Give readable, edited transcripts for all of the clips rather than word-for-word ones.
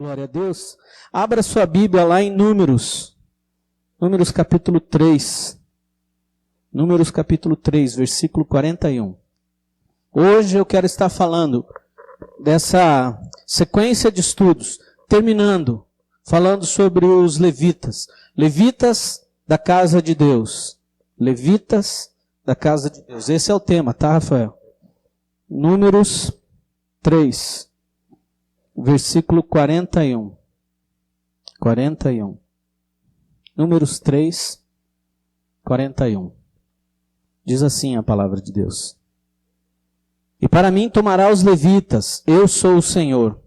Glória a Deus. Abra sua Bíblia lá em Números. Números capítulo 3. Números capítulo 3, versículo 41. Hoje eu quero estar falando dessa sequência de estudos, falando sobre os levitas. Levitas da casa de Deus. Levitas da casa de Deus. Esse é o tema, tá, Rafael? Números 3. Versículo 41. 41. Números 3, 41. Diz assim a palavra de Deus. E para mim tomará os levitas, eu sou o Senhor,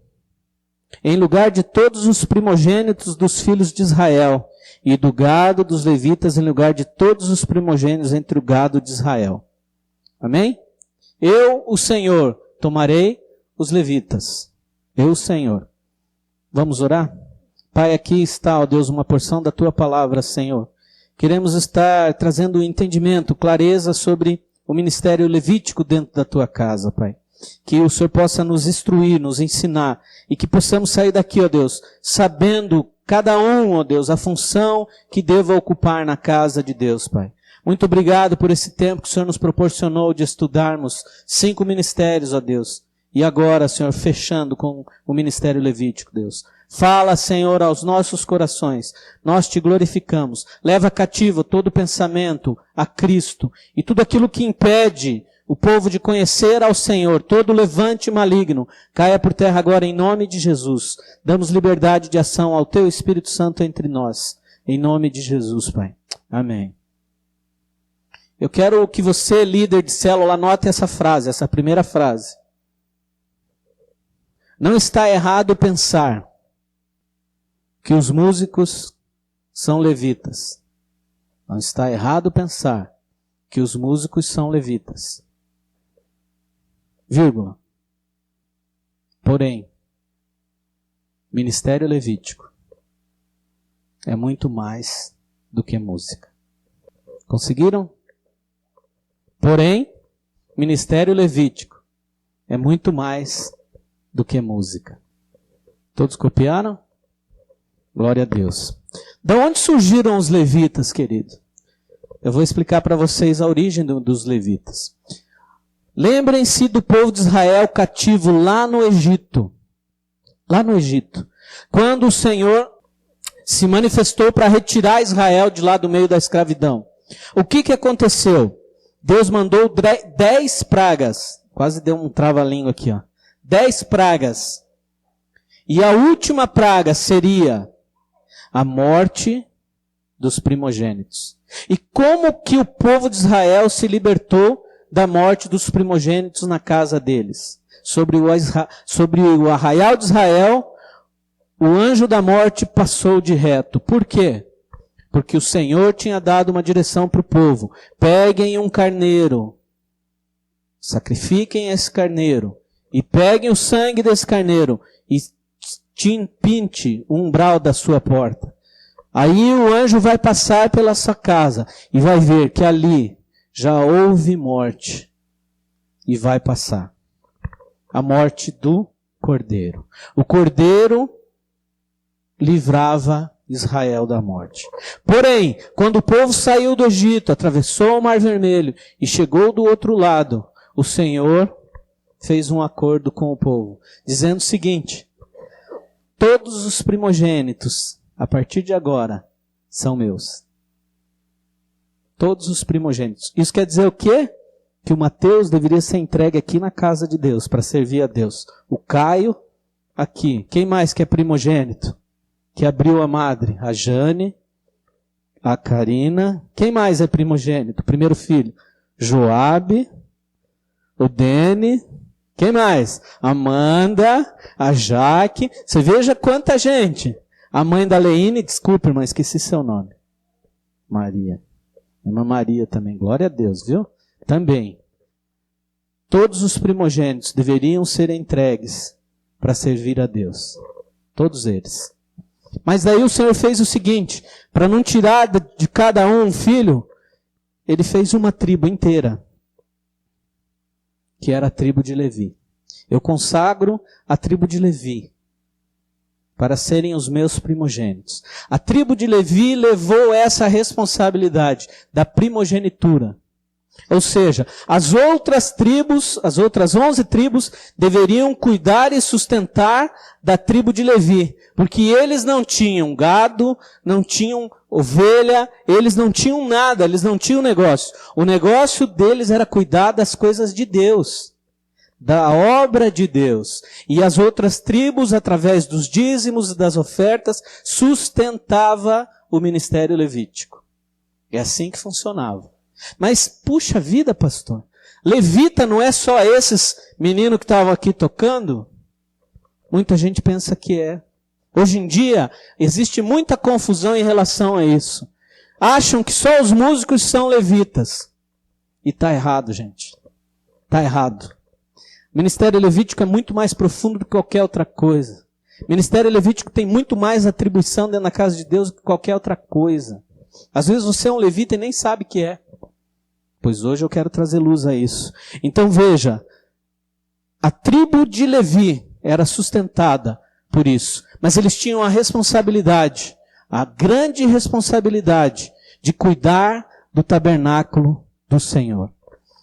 em lugar de todos os primogênitos dos filhos de Israel, e do gado dos levitas em lugar de todos os primogênitos entre o gado de Israel. Amém? Eu, o Senhor, tomarei os levitas. Eu, Senhor. Vamos orar? Pai, aqui está, ó Deus, uma porção da Tua palavra, Senhor. Queremos estar trazendo entendimento, clareza sobre o ministério levítico dentro da Tua casa, Pai. Que o Senhor possa nos instruir, nos ensinar, e que possamos sair daqui, ó Deus, sabendo cada um, ó Deus, a função que deva ocupar na casa de Deus, Pai. Muito obrigado por esse tempo que o Senhor nos proporcionou de estudarmos 5 ministérios, ó Deus. E agora, Senhor, fechando com o ministério levítico, Deus. Fala, Senhor, aos nossos corações. Nós te glorificamos. Leva cativo todo pensamento a Cristo. E tudo aquilo que impede o povo de conhecer ao Senhor, todo levante maligno, caia por terra agora em nome de Jesus. Damos liberdade de ação ao Teu Espírito Santo entre nós. Em nome de Jesus, Pai. Amém. Eu quero que você, líder de célula, anote essa frase, essa primeira frase. Não está errado pensar que os músicos são levitas. Não está errado pensar que os músicos são levitas. Vírgula. Porém, ministério levítico é muito mais do que música. Conseguiram? Porém, ministério levítico é muito mais do que música. Todos copiaram? Glória a Deus. De onde surgiram os levitas, querido? Eu vou explicar para vocês a origem dos levitas. Lembrem-se do povo de Israel cativo lá no Egito. Lá no Egito. Quando o Senhor se manifestou para retirar Israel de lá do meio da escravidão. O que aconteceu? Deus mandou 10 pragas. Quase deu um trava-língua aqui, ó. 10 pragas. E a última praga seria a morte dos primogênitos. E como que o povo de Israel se libertou da morte dos primogênitos na casa deles? Sobre o arraial de Israel, o anjo da morte passou de reto. Por quê? Porque o Senhor tinha dado uma direção para o povo. Peguem um carneiro, sacrifiquem esse carneiro, e peguem o sangue desse carneiro e pinte o umbral da sua porta. Aí o anjo vai passar pela sua casa e vai ver que ali já houve morte. E vai passar. A morte do cordeiro. O cordeiro livrava Israel da morte. Porém, quando o povo saiu do Egito, atravessou o Mar Vermelho e chegou do outro lado, o Senhor fez um acordo com o povo, dizendo o seguinte: todos os primogênitos, a partir de agora, são meus. Todos os primogênitos. Isso quer dizer o quê? Que o Mateus deveria ser entregue aqui na casa de Deus, para servir a Deus. O Caio, aqui. Quem mais que é primogênito? Que abriu a madre? A Jane, a Karina. Quem mais é primogênito? Primeiro filho? Joabe, o Dene. Quem mais? Amanda, a Jaque. Você veja quanta gente. A mãe da Leine, desculpa, irmã, esqueci seu nome. Maria. Irmã Maria também. Glória a Deus, viu? Também. Todos os primogênitos deveriam ser entregues para servir a Deus. Todos eles. Mas daí o Senhor fez o seguinte, para não tirar de cada um filho, Ele fez uma tribo inteira. Que era a tribo de Levi. Eu consagro a tribo de Levi. para serem os meus primogênitos. A tribo de Levi levou essa responsabilidade da primogenitura. Ou seja, as outras 11 tribos, deveriam cuidar e sustentar da tribo de Levi, porque eles não tinham gado, não tinham ovelha, eles não tinham nada, eles não tinham negócio. O negócio deles era cuidar das coisas de Deus, da obra de Deus. E as outras tribos, através dos dízimos e das ofertas, sustentava o ministério levítico. É assim que funcionava. Mas, puxa vida, pastor, levita não é só esses meninos que estavam aqui tocando? Muita gente pensa que é. Hoje em dia, existe muita confusão em relação a isso. Acham que só os músicos são levitas. E está errado, gente. Está errado. O ministério levítico é muito mais profundo do que qualquer outra coisa. O ministério levítico tem muito mais atribuição dentro da casa de Deus do que qualquer outra coisa. Às vezes você é um levita e nem sabe que é. Pois hoje eu quero trazer luz a isso. Então veja, a tribo de Levi era sustentada por isso. Mas eles tinham a responsabilidade, a grande responsabilidade de cuidar do tabernáculo do Senhor.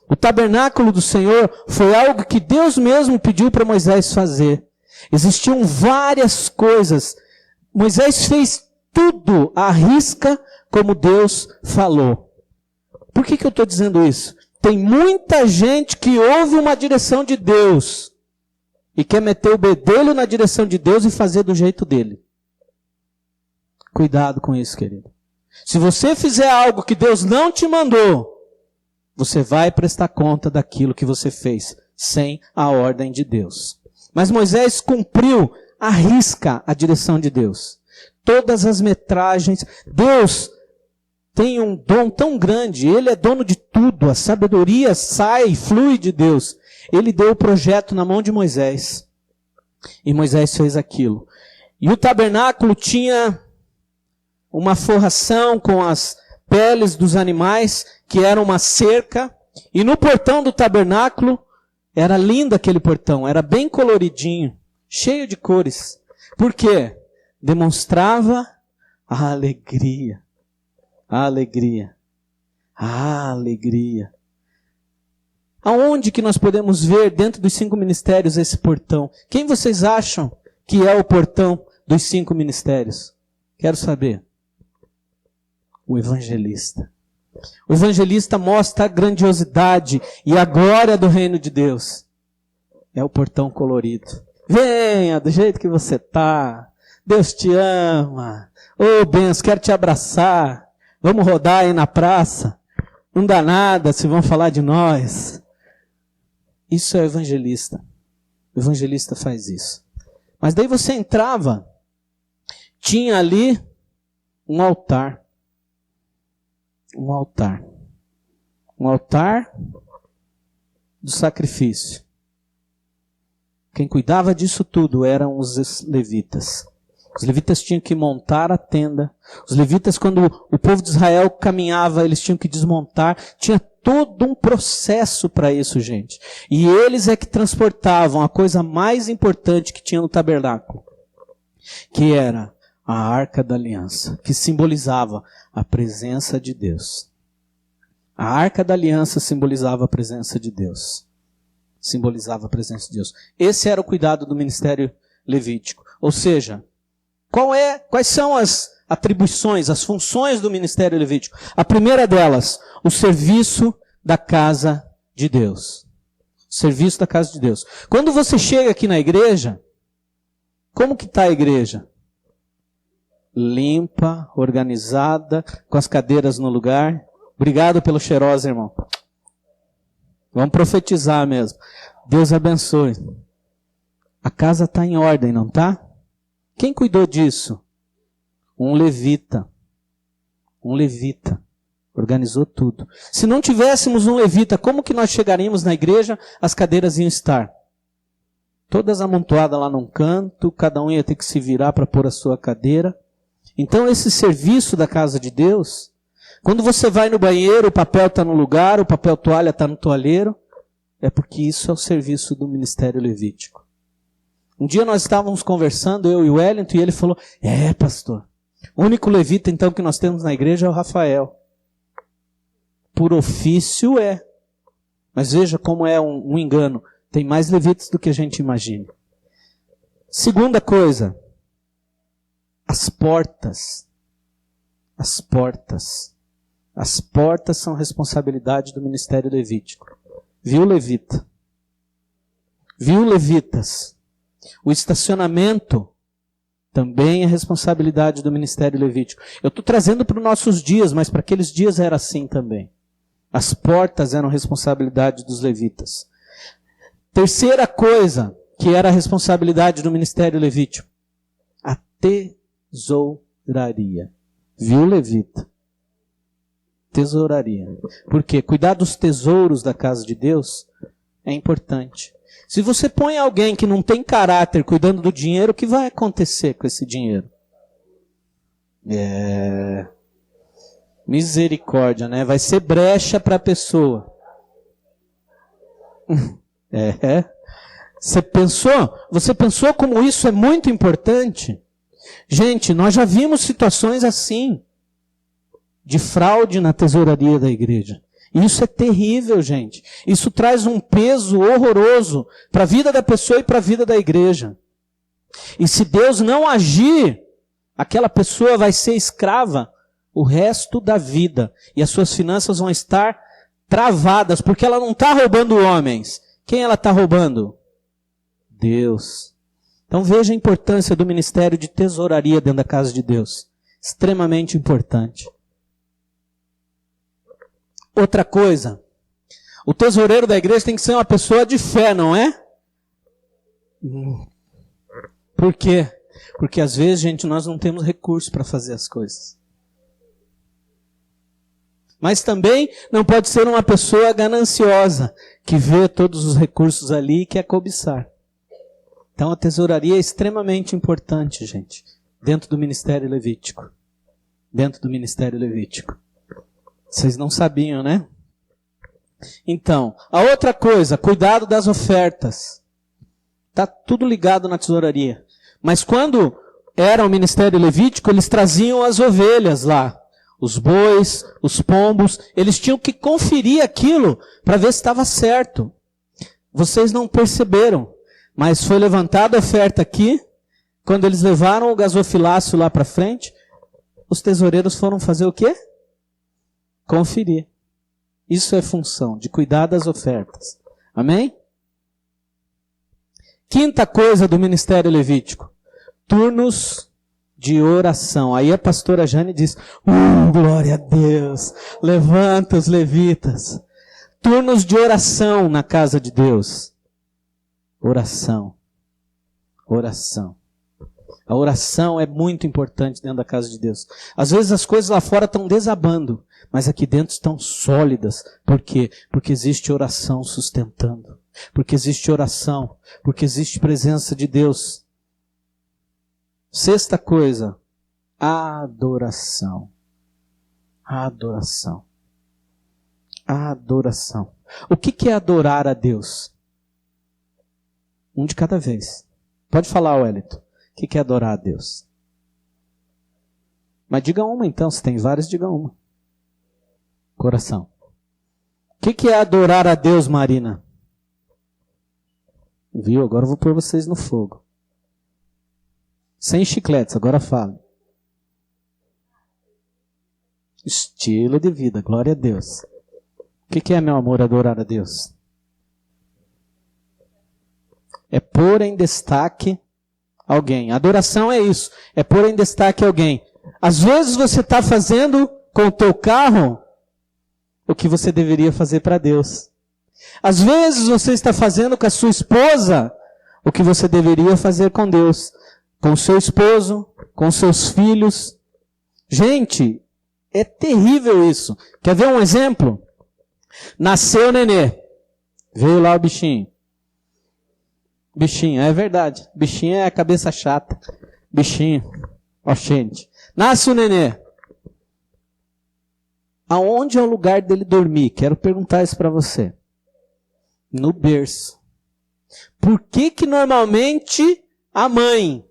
O tabernáculo do Senhor foi algo que Deus mesmo pediu para Moisés fazer. Existiam várias coisas. Moisés fez tudo à risca como Deus falou. Por que eu estou dizendo isso? Tem muita gente que ouve uma direção de Deus e quer meter o bedelho na direção de Deus e fazer do jeito dele. Cuidado com isso, querido. Se você fizer algo que Deus não te mandou, você vai prestar conta daquilo que você fez, sem a ordem de Deus. Mas Moisés cumpriu à risca a direção de Deus. Todas as metragens, Deus tem um dom tão grande, Ele é dono de tudo, a sabedoria sai, flui de Deus. Ele deu o projeto na mão de Moisés. E Moisés fez aquilo. E o tabernáculo tinha uma forração com as peles dos animais, que era uma cerca. E no portão do tabernáculo, era lindo aquele portão, era bem coloridinho, cheio de cores. Por quê? Demonstrava a alegria. A alegria. A alegria. Aonde que nós podemos ver dentro dos 5 ministérios esse portão? Quem vocês acham que é o portão dos 5 ministérios? Quero saber. O evangelista. O evangelista mostra a grandiosidade e a glória do reino de Deus. É o portão colorido. Venha do jeito que você está. Deus te ama. Ô, benção, quero te abraçar. Vamos rodar aí na praça. Não dá nada se vão falar de nós. Isso é evangelista. O evangelista faz isso. Mas daí você entrava, tinha ali um altar. Um altar. Um altar do sacrifício. Quem cuidava disso tudo eram os levitas. Os levitas tinham que montar a tenda. Os levitas, quando o povo de Israel caminhava, eles tinham que desmontar. Tinha todo um processo para isso, gente. E eles é que transportavam a coisa mais importante que tinha no tabernáculo, que era a Arca da Aliança, que simbolizava a presença de Deus. A Arca da Aliança simbolizava a presença de Deus. Simbolizava a presença de Deus. Esse era o cuidado do ministério levítico. Ou seja, quais são as atribuições, as funções do ministério levítico? A primeira delas, o serviço da casa de Deus. O serviço da casa de Deus. Quando você chega aqui na igreja, como que está a igreja? Limpa, organizada, com as cadeiras no lugar. Obrigado pelo cheiroso, irmão. Vamos profetizar mesmo. Deus abençoe. A casa está em ordem, não está? Quem cuidou disso? Um levita. Um levita. Organizou tudo. Se não tivéssemos um levita, como que nós chegaríamos na igreja? As cadeiras iam estar todas amontoadas lá num canto, cada um ia ter que se virar para pôr a sua cadeira. Então esse serviço da casa de Deus, quando você vai no banheiro, o papel está no lugar, o papel toalha está no toalheiro, é porque isso é o serviço do ministério levítico. Um dia nós estávamos conversando, eu e o Wellington, e ele falou, pastor, o único levita então que nós temos na igreja é o Rafael. Por ofício é. Mas veja como é um engano. Tem mais levitas do que a gente imagina. Segunda coisa, as portas. As portas. As portas são responsabilidade do ministério levítico. Viu, levita? Viu, levitas? O estacionamento também é responsabilidade do ministério levítico. Eu estou trazendo para os nossos dias, mas para aqueles dias era assim também. As portas eram responsabilidade dos levitas. Terceira coisa que era a responsabilidade do ministério levítico, a tesouraria. Viu, levita? Tesouraria. Por quê? Cuidar dos tesouros da casa de Deus é importante. Se você põe alguém que não tem caráter cuidando do dinheiro, o que vai acontecer com esse dinheiro? Misericórdia, né? Vai ser brecha para a pessoa. Você pensou como isso é muito importante? Gente, nós já vimos situações assim, de fraude na tesouraria da igreja. Isso é terrível, gente. Isso traz um peso horroroso para a vida da pessoa e para a vida da igreja. E se Deus não agir, aquela pessoa vai ser escrava o resto da vida. E as suas finanças vão estar travadas, porque ela não está roubando homens. Quem ela está roubando? Deus. Então veja a importância do ministério de tesouraria dentro da casa de Deus. Extremamente importante. Outra coisa, o tesoureiro da igreja tem que ser uma pessoa de fé, não é? Por quê? Porque às vezes, gente, nós não temos recursos para fazer as coisas. Mas também não pode ser uma pessoa gananciosa, que vê todos os recursos ali e quer cobiçar. Então a tesouraria é extremamente importante, gente, dentro do ministério levítico. Dentro do ministério levítico. Vocês não sabiam, né? Então, a outra coisa, cuidado das ofertas. Está tudo ligado na tesouraria. Mas quando era o ministério levítico, eles traziam as ovelhas lá. Os bois, os pombos, eles tinham que conferir aquilo para ver se estava certo. Vocês não perceberam, mas foi levantada a oferta aqui. Quando eles levaram o gasofilácio lá para frente, os tesoureiros foram fazer o quê? Conferir. Isso é função de cuidar das ofertas. Amém? Quinta coisa do ministério levítico. Turnos de oração. Aí a pastora Jane diz, glória a Deus, levanta os levitas. Turnos de oração na casa de Deus. Oração. Oração. A oração é muito importante dentro da casa de Deus. Às vezes as coisas lá fora estão desabando, mas aqui dentro estão sólidas. Por quê? Porque existe oração sustentando. Porque existe oração. Porque existe presença de Deus. Sexta coisa, adoração. Adoração. Adoração. O que é adorar a Deus? Um de cada vez. Pode falar, Wellington. O que é adorar a Deus? Mas diga uma então, se tem várias, diga uma. Coração. O que é adorar a Deus, Marina? Viu? Agora eu vou pôr vocês no fogo. Sem chicletes, agora fala. Estilo de vida, glória a Deus. O que é, meu amor, adorar a Deus? É pôr em destaque alguém. Adoração é isso. É pôr em destaque alguém. Às vezes você está fazendo com o teu carro o que você deveria fazer para Deus. Às vezes você está fazendo com a sua esposa o que você deveria fazer com Deus. Com o seu esposo, com seus filhos. Gente, é terrível isso. Quer ver um exemplo? Nasceu o nenê. Veio lá o bichinho. Bichinho, é verdade. Bichinho é a cabeça chata. Bichinho. Ó, gente. Nasce o nenê. Aonde é o lugar dele dormir? Quero perguntar isso para você. No berço. Por que normalmente a mãe,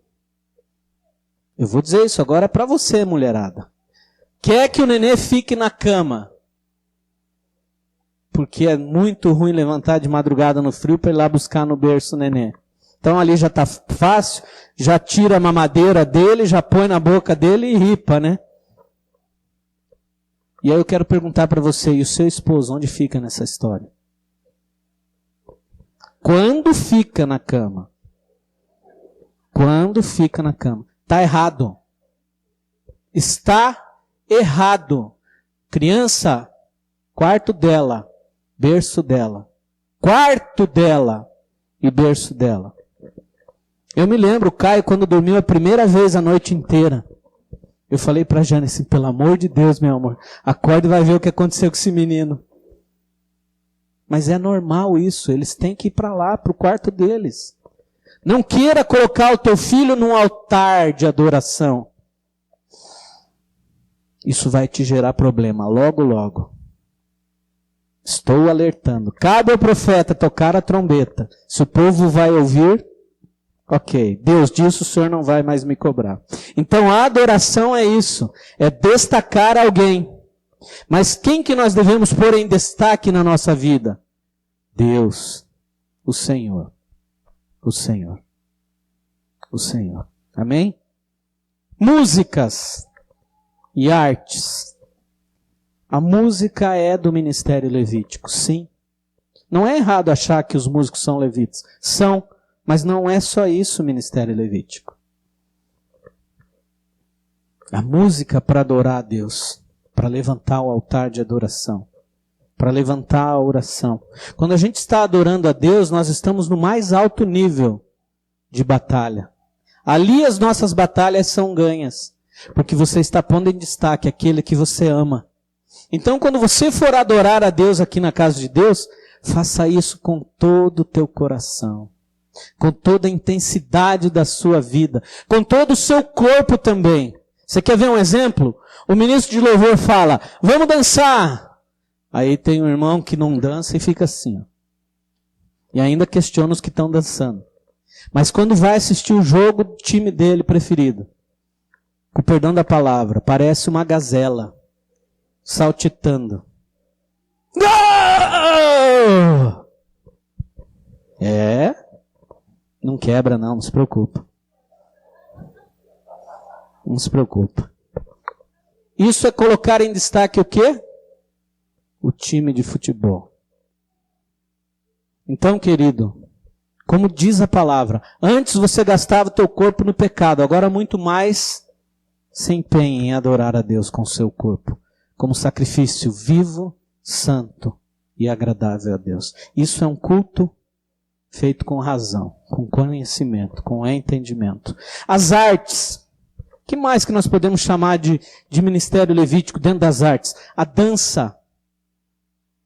eu vou dizer isso agora para você, mulherada, quer que o nenê fique na cama, porque é muito ruim levantar de madrugada no frio para ir lá buscar no berço o nenê. Então ali já está fácil, já tira a mamadeira dele, já põe na boca dele e ripa, né? E aí eu quero perguntar para você, e o seu esposo, onde fica nessa história? Quando fica na cama? Quando fica na cama? Está errado. Está errado. Criança, quarto dela, berço dela. Quarto dela e berço dela. Eu me lembro, o Caio, quando dormiu a primeira vez a noite inteira, eu falei para a Jane assim, pelo amor de Deus, meu amor, acorda e vai ver o que aconteceu com esse menino. Mas é normal isso, eles têm que ir para lá, para o quarto deles. Não queira colocar o teu filho num altar de adoração. Isso vai te gerar problema, logo, logo. Estou alertando. Cabe ao profeta tocar a trombeta. Se o povo vai ouvir, ok. Deus disse, o Senhor não vai mais me cobrar. Então a adoração é isso. É destacar alguém. Mas quem que nós devemos pôr em destaque na nossa vida? Deus. O Senhor. O Senhor. O Senhor. Amém? Músicas e artes. A música é do ministério levítico, sim. Não é errado achar que os músicos são levitas. São, mas não é só isso o ministério levítico. A música para adorar a Deus, para levantar o altar de adoração, para levantar a oração. Quando a gente está adorando a Deus, nós estamos no mais alto nível de batalha. Ali as nossas batalhas são ganhas, porque você está pondo em destaque aquele que você ama. Então, quando você for adorar a Deus aqui na casa de Deus, faça isso com todo o teu coração, com toda a intensidade da sua vida, com todo o seu corpo também. Você quer ver um exemplo? O ministro de louvor fala, vamos dançar. Aí tem um irmão que não dança e fica assim, ó. E ainda questiona os que estão dançando. Mas quando vai assistir o jogo do time dele preferido, com o perdão da palavra, parece uma gazela saltitando. É? Não quebra não se preocupa. Não se preocupa. Isso é colocar em destaque o quê? O time de futebol. Então, querido, como diz a palavra, antes você gastava o teu corpo no pecado, agora muito mais se empenhe em adorar a Deus com o seu corpo, como sacrifício vivo, santo e agradável a Deus. Isso é um culto feito com razão, com conhecimento, com entendimento. As artes. O que mais que nós podemos chamar de ministério levítico dentro das artes? A dança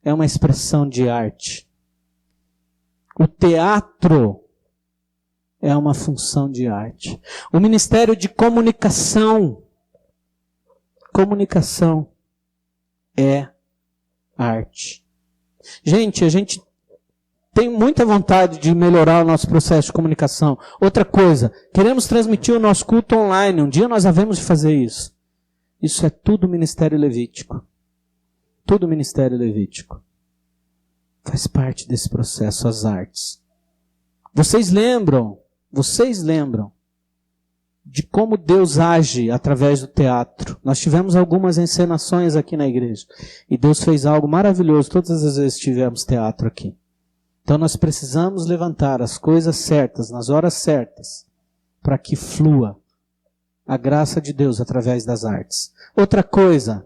é uma expressão de arte. O teatro é uma função de arte. O ministério de comunicação. Comunicação é arte. Gente, a gente tem muita vontade de melhorar o nosso processo de comunicação. Outra coisa, queremos transmitir o nosso culto online. Um dia nós havemos de fazer isso. Isso é tudo ministério levítico. Tudo ministério levítico. Faz parte desse processo, as artes. Vocês lembram de como Deus age através do teatro. Nós tivemos algumas encenações aqui na igreja. E Deus fez algo maravilhoso todas as vezes que tivemos teatro aqui. Então nós precisamos levantar as coisas certas, nas horas certas, para que flua a graça de Deus através das artes. Outra coisa,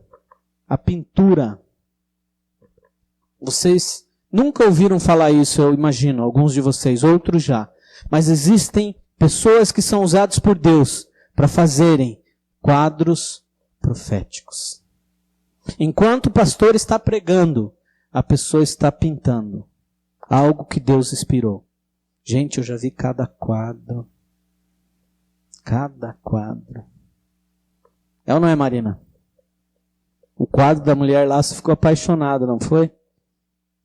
a pintura. Vocês nunca ouviram falar isso, eu imagino, alguns de vocês, outros já. Mas existem pessoas que são usadas por Deus para fazerem quadros proféticos. Enquanto o pastor está pregando, a pessoa está pintando algo que Deus inspirou. Gente, eu já vi cada quadro. Cada quadro. É ou não é, Marina? O quadro da mulher lá, você ficou apaixonada, não foi?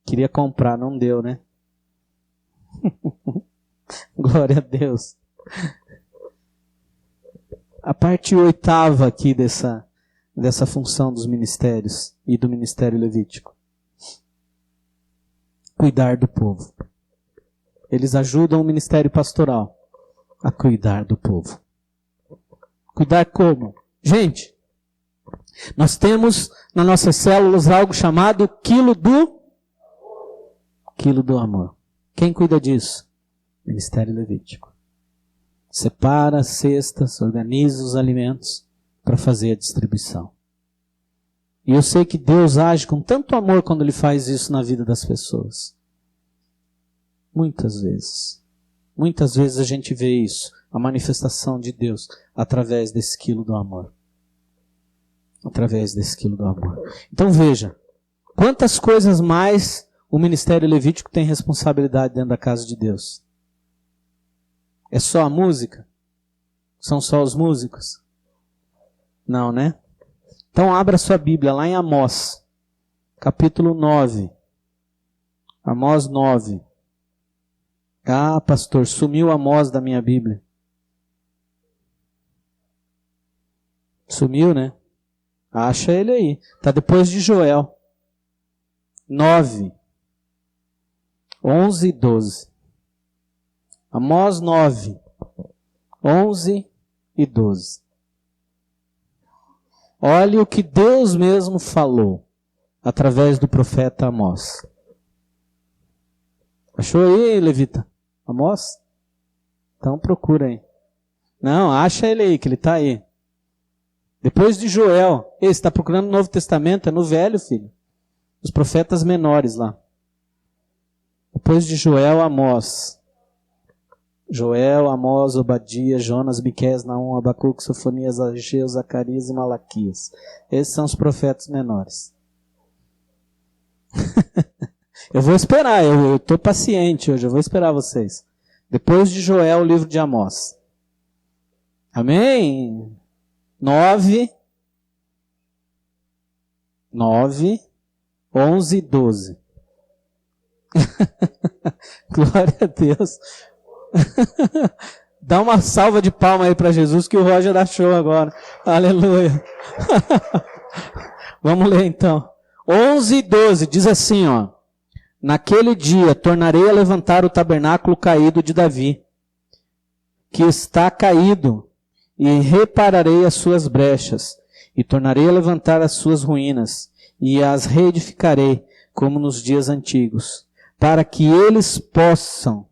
Queria comprar, não deu, né? Glória a Deus. A parte 8ª aqui dessa função dos ministérios e do ministério levítico. Cuidar do povo. Eles ajudam o ministério pastoral a cuidar do povo. Cuidar como? Gente, nós temos nas nossas células algo chamado quilo do amor. Quem cuida disso? Ministério levítico. Separa as cestas, organiza os alimentos para fazer a distribuição. E eu sei que Deus age com tanto amor quando Ele faz isso na vida das pessoas. Muitas vezes. Muitas vezes a gente vê isso, a manifestação de Deus, através desse quilo do amor. Através desse quilo do amor. Então veja, quantas coisas mais o ministério levítico tem responsabilidade dentro da casa de Deus. É só a música? São só os músicos? Não, né? Então abra sua Bíblia lá em Amós, capítulo 9. Amós 9. Ah, pastor, sumiu Amós da minha Bíblia. Sumiu, né? Acha ele aí. Está depois de Joel. 9, 11 e 12. Amós 9, 11 e 12. Olhe o que Deus mesmo falou através do profeta Amós. Achou aí, levita? Amós? Então procura aí. Não, acha ele aí, que ele está aí. Depois de Joel. Ei, você está procurando no Novo Testamento? É no Velho, filho. Os profetas menores lá. Depois de Joel, Amós. Joel, Amós, Obadias, Jonas, Miqueias, Naum, Abacuque, Sofonias, Ageu, Zacarias e Malaquias. Esses são os profetas menores. Eu vou esperar, eu estou paciente hoje, eu vou esperar vocês. Depois de Joel, o livro de Amós. Amém? 9, 11 e 12. Glória a Deus. Dá uma salva de palma aí para Jesus que o Roger achou agora. Aleluia. Vamos ler então. 11 e 12 diz assim, ó. Naquele dia tornarei a levantar o tabernáculo caído de Davi, que está caído, e repararei as suas brechas, e tornarei a levantar as suas ruínas, e as reedificarei, como nos dias antigos, para que eles possuam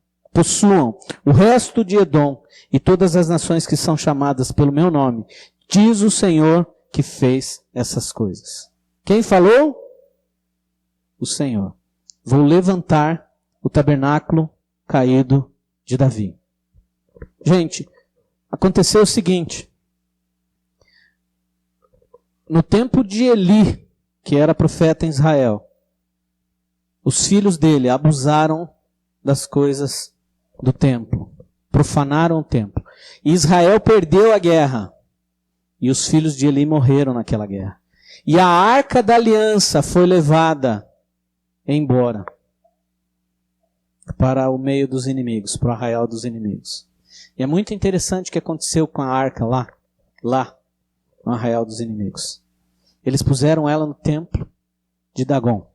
o resto de Edom, e todas as nações que são chamadas pelo meu nome, diz o Senhor que fez essas coisas. Quem falou? O Senhor. Vou levantar o tabernáculo caído de Davi. Gente, aconteceu o seguinte. No tempo de Eli, que era profeta em Israel, os filhos dele abusaram das coisas do templo. Profanaram o templo. E Israel perdeu a guerra. E os filhos de Eli morreram naquela guerra. E a arca da aliança foi levada embora para o meio dos inimigos, para o arraial dos inimigos. E é muito interessante o que aconteceu com a arca lá no arraial dos inimigos. Eles puseram ela no templo de Dagon.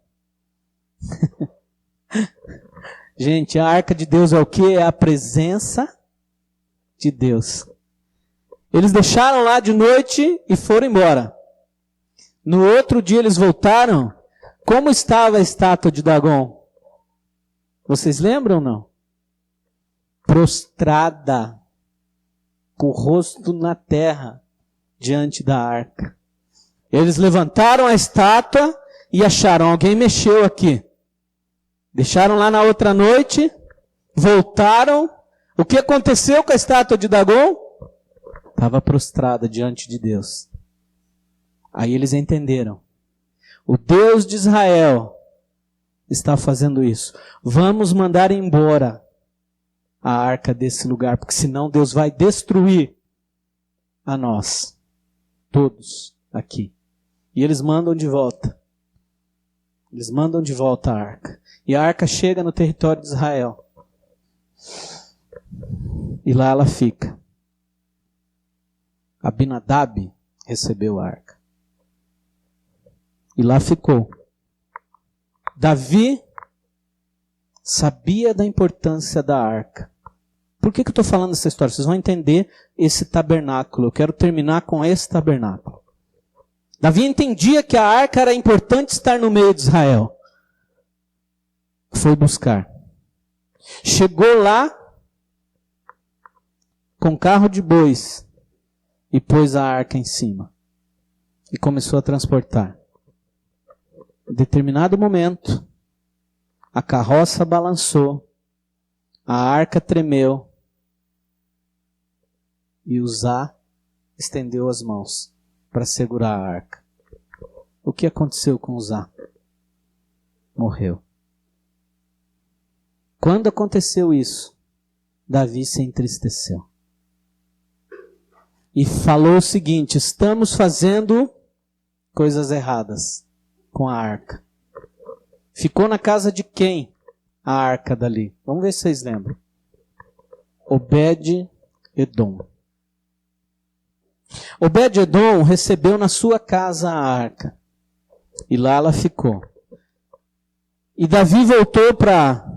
Gente, a arca de Deus é o quê? É a presença de Deus. Eles deixaram lá de noite e foram embora. No outro dia eles voltaram. Como estava a estátua de Dagon? Vocês lembram ou não? Prostrada, com o rosto na terra, diante da arca. Eles levantaram a estátua e acharam, alguém mexeu aqui. Deixaram lá na outra noite, voltaram. O que aconteceu com a estátua de Dagon? Estava prostrada diante de Deus. Aí eles entenderam. O Deus de Israel está fazendo isso. Vamos mandar embora a arca desse lugar, porque senão Deus vai destruir a nós, todos aqui. E eles mandam de volta. Eles mandam de volta a arca. E a arca chega no território de Israel. E lá ela fica. Abinadab recebeu a arca. E lá ficou. Davi sabia da importância da arca. Por que eu estou falando essa história? Vocês vão entender esse tabernáculo. Eu quero terminar com esse tabernáculo. Davi entendia que a arca era importante estar no meio de Israel. Foi buscar. Chegou lá com carro de bois e pôs a arca em cima. E começou a transportar. Em determinado momento, a carroça balançou, a arca tremeu e Uzá estendeu as mãos para segurar a arca. O que aconteceu com Uzá? Morreu. Quando aconteceu isso, Davi se entristeceu. E falou o seguinte: estamos fazendo coisas erradas com a arca. Ficou na casa de quem a arca dali? Vamos ver se vocês lembram. Obed-edom. Obed-edom recebeu na sua casa a arca. E lá ela ficou. E Davi voltou para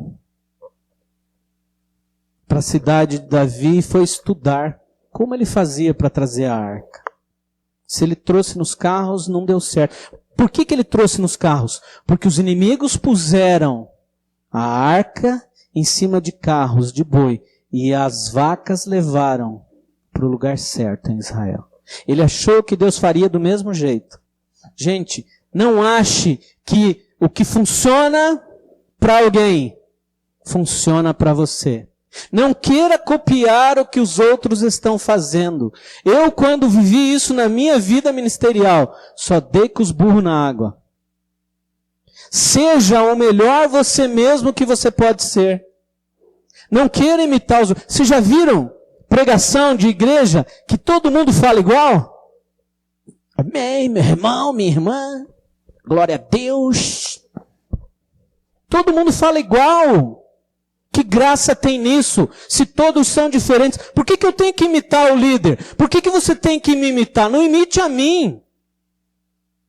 a cidade de Davi e foi estudar como ele fazia para trazer a arca. Se ele trouxe nos carros, não deu certo. Por que ele trouxe nos carros? Porque os inimigos puseram a arca em cima de carros de boi e as vacas levaram para o lugar certo em Israel. Ele achou que Deus faria do mesmo jeito. Gente, não ache que o que funciona para alguém funciona para você. Não queira copiar o que os outros estão fazendo. Eu, quando vivi isso na minha vida ministerial, só dei com os burros na água. Seja o melhor você mesmo que você pode ser. Não queira imitar os outros. Vocês já viram pregação de igreja que todo mundo fala igual? Amém, meu irmão, minha irmã. Glória a Deus. Todo mundo fala igual. Que graça tem nisso? Se todos são diferentes, por que eu tenho que imitar o líder? Por que você tem que me imitar? Não imite a mim.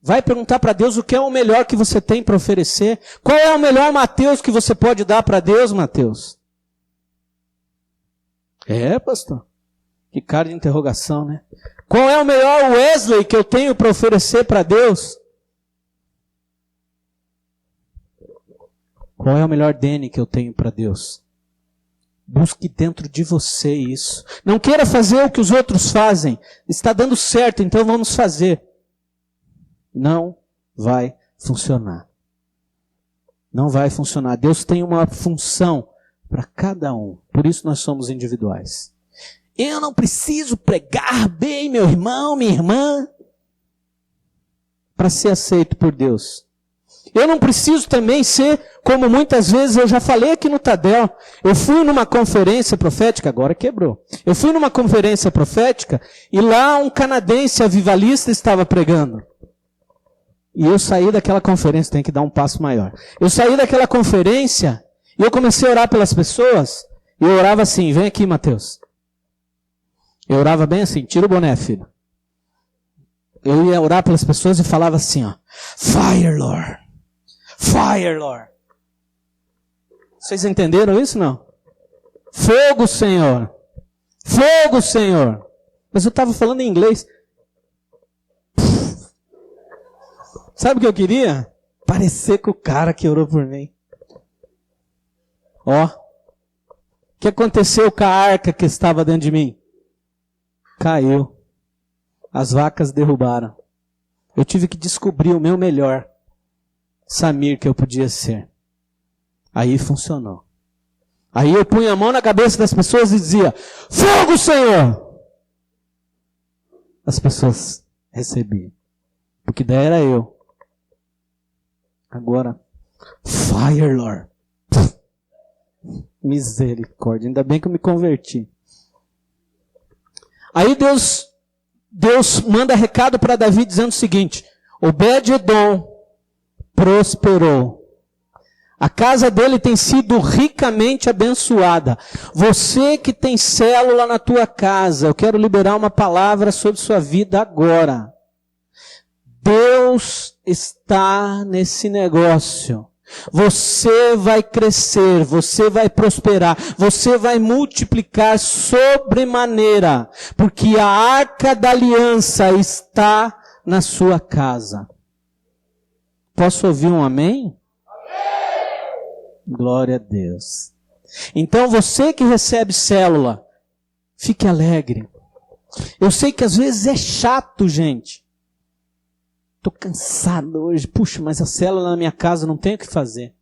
Vai perguntar para Deus o que é o melhor que você tem para oferecer. Qual é o melhor Mateus que você pode dar para Deus, Mateus? É, pastor. Que cara de interrogação, né? Qual é o melhor Wesley que eu tenho para oferecer para Deus? Qual é o melhor Dene que eu tenho para Deus? Busque dentro de você isso. Não queira fazer o que os outros fazem. Está dando certo, então vamos fazer. Não vai funcionar. Não vai funcionar. Deus tem uma função para cada um. Por isso nós somos individuais. Eu não preciso pregar bem, meu irmão, minha irmã, para ser aceito por Deus. Eu não preciso também ser, como muitas vezes eu já falei aqui no Tadel, eu fui numa conferência profética, agora quebrou. Eu fui numa conferência profética e lá um canadense avivalista estava pregando. E eu saí daquela conferência, tem que dar um passo maior. Eu saí daquela conferência e eu comecei a orar pelas pessoas. E eu orava assim, vem aqui, Mateus. Eu orava bem assim, tira o boné, filho. Eu ia orar pelas pessoas e falava assim, ó, Fire, Lord. Fire, Lord. Vocês entenderam isso, não? Fogo, Senhor. Fogo, Senhor. Mas eu estava falando em inglês. Sabe o que eu queria? Parecer com o cara que orou por mim. Ó. O que aconteceu com a arca que estava dentro de mim? Caiu. As vacas derrubaram. Eu tive que descobrir o meu melhor. Samir que eu podia ser. Aí funcionou. Aí eu punha a mão na cabeça das pessoas e dizia, fogo, Senhor! As pessoas recebiam. Porque daí era eu. Agora, fire, Lord. Misericórdia, ainda bem que eu me converti. Aí Deus manda recado para Davi dizendo o seguinte, Obed-edom prosperou. A casa dele tem sido ricamente abençoada. Você que tem célula na tua casa, eu quero liberar uma palavra sobre sua vida agora. Deus está nesse negócio. Você vai crescer, você vai prosperar, você vai multiplicar sobremaneira, porque a arca da aliança está na sua casa. Posso ouvir um amém? Glória a Deus. Então você que recebe célula, fique alegre. Eu sei que às vezes é chato, gente. Estou cansado hoje. Puxa, mas a célula na minha casa não tem o que fazer.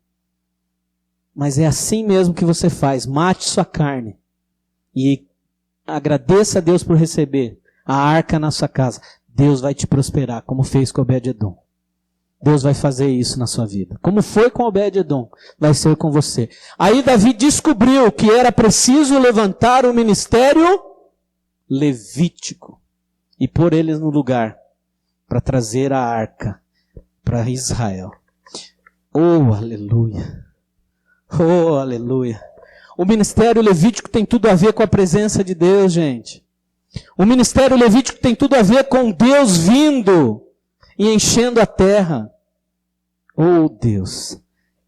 Mas é assim mesmo que você faz. Mate sua carne. E agradeça a Deus por receber a arca na sua casa. Deus vai te prosperar, como fez com Obed-edom. Deus vai fazer isso na sua vida. Como foi com Obed-edom, vai ser com você. Aí Davi descobriu que era preciso levantar o ministério levítico e pôr eles no lugar para trazer a arca para Israel. Oh, aleluia! Oh, aleluia! O ministério levítico tem tudo a ver com a presença de Deus, gente. O ministério levítico tem tudo a ver com Deus vindo e enchendo a terra. Oh Deus!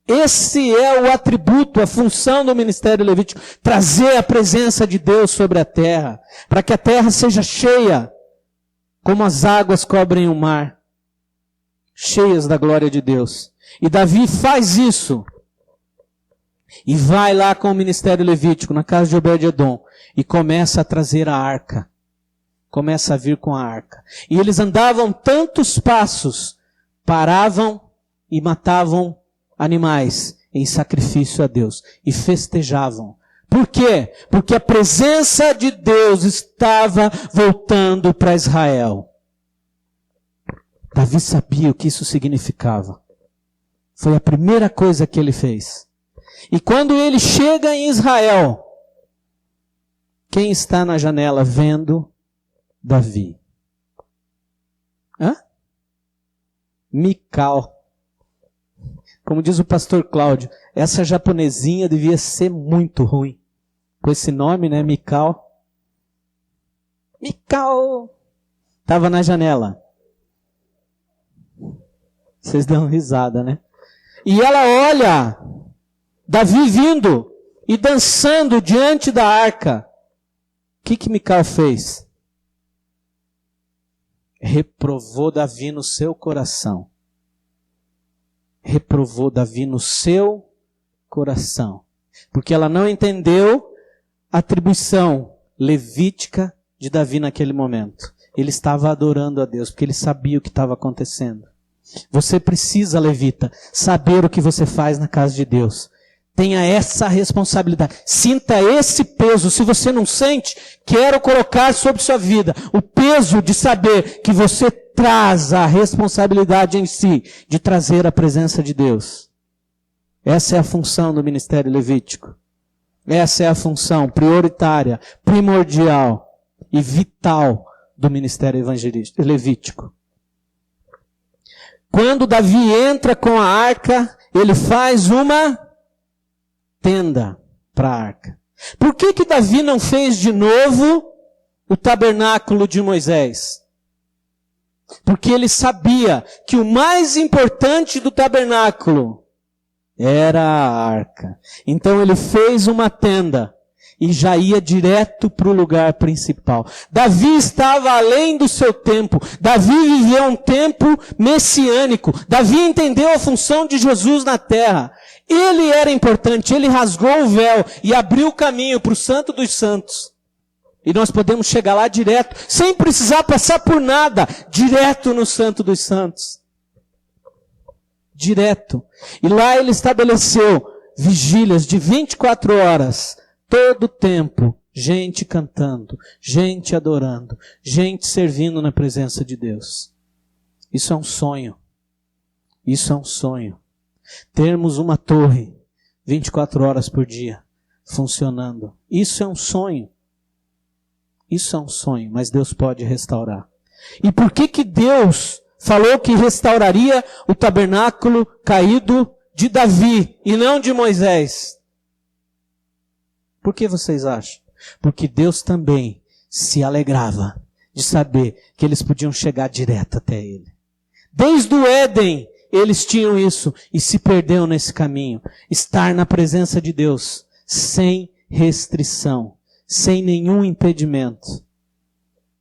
Esse é o atributo, a função do ministério levítico. Trazer a presença de Deus sobre a terra. Para que a terra seja cheia, como as águas cobrem o mar. Cheias da glória de Deus. E Davi faz isso. E vai lá com o ministério levítico, na casa de Obed-edom. E começa a trazer a arca. Começa a vir com a arca. E eles andavam tantos passos, paravam e matavam animais em sacrifício a Deus. E festejavam. Por quê? Porque a presença de Deus estava voltando para Israel. Davi sabia o que isso significava. Foi a primeira coisa que ele fez. E quando ele chega em Israel, quem está na janela vendo Davi? Mical. Como diz o pastor Cláudio, essa japonesinha devia ser muito ruim. Com esse nome, né? Mical. Mical. Estava na janela. Vocês dão risada, né? E ela olha Davi vindo e dançando diante da arca. O que Mical fez? Reprovou Davi no seu coração. Reprovou Davi no seu coração. Porque ela não entendeu a atribuição levítica de Davi naquele momento. Ele estava adorando a Deus, porque ele sabia o que estava acontecendo. Você precisa, levita, saber o que você faz na casa de Deus. Tenha essa responsabilidade. Sinta esse peso. Se você não sente, quero colocar sobre sua vida o peso de saber que você traz a responsabilidade em si de trazer a presença de Deus. Essa é a função do ministério levítico. Essa é a função prioritária, primordial e vital do ministério evangelístico levítico. Quando Davi entra com a arca, ele faz uma tenda para a arca. Por que Davi não fez de novo o tabernáculo de Moisés? Porque ele sabia que o mais importante do tabernáculo era a arca. Então ele fez uma tenda e já ia direto para o lugar principal. Davi estava além do seu tempo. Davi viveu um tempo messiânico. Davi entendeu a função de Jesus na terra. Ele era importante, ele rasgou o véu e abriu o caminho para o Santo dos Santos. E nós podemos chegar lá direto, sem precisar passar por nada, direto no Santo dos Santos. Direto. E lá ele estabeleceu vigílias de 24 horas, todo o tempo, gente cantando, gente adorando, gente servindo na presença de Deus. Isso é um sonho. Isso é um sonho. Termos uma torre 24 horas por dia funcionando. Isso é um sonho. Isso é um sonho, mas Deus pode restaurar. E por que Deus falou que restauraria o tabernáculo caído de Davi e não de Moisés. Por que vocês acham? Porque Deus também se alegrava de saber que eles podiam chegar direto até Ele. Desde o Éden, eles tinham isso e se perderam nesse caminho. Estar na presença de Deus, sem restrição, sem nenhum impedimento.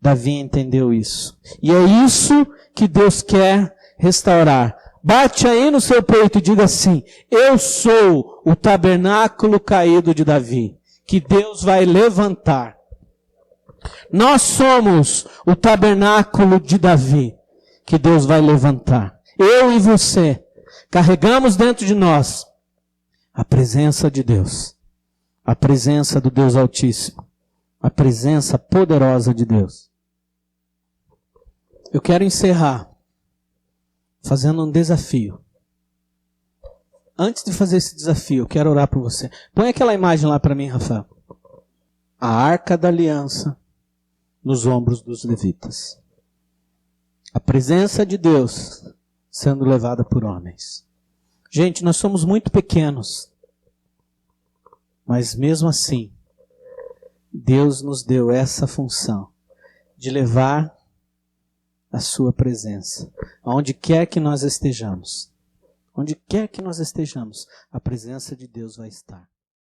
Davi entendeu isso. E é isso que Deus quer restaurar. Bate aí no seu peito e diga assim: eu sou o tabernáculo caído de Davi, que Deus vai levantar. Nós somos o tabernáculo de Davi, que Deus vai levantar. Eu e você carregamos dentro de nós a presença de Deus, a presença do Deus Altíssimo, a presença poderosa de Deus. Eu quero encerrar fazendo um desafio. Antes de fazer esse desafio, eu quero orar por você. Põe aquela imagem lá para mim, Rafael. A Arca da Aliança nos ombros dos levitas. A presença de Deus sendo levada por homens. Gente, nós somos muito pequenos. Mas mesmo assim, Deus nos deu essa função de levar a sua presença. Aonde quer que nós estejamos. Onde quer que nós estejamos, a presença de Deus vai estar.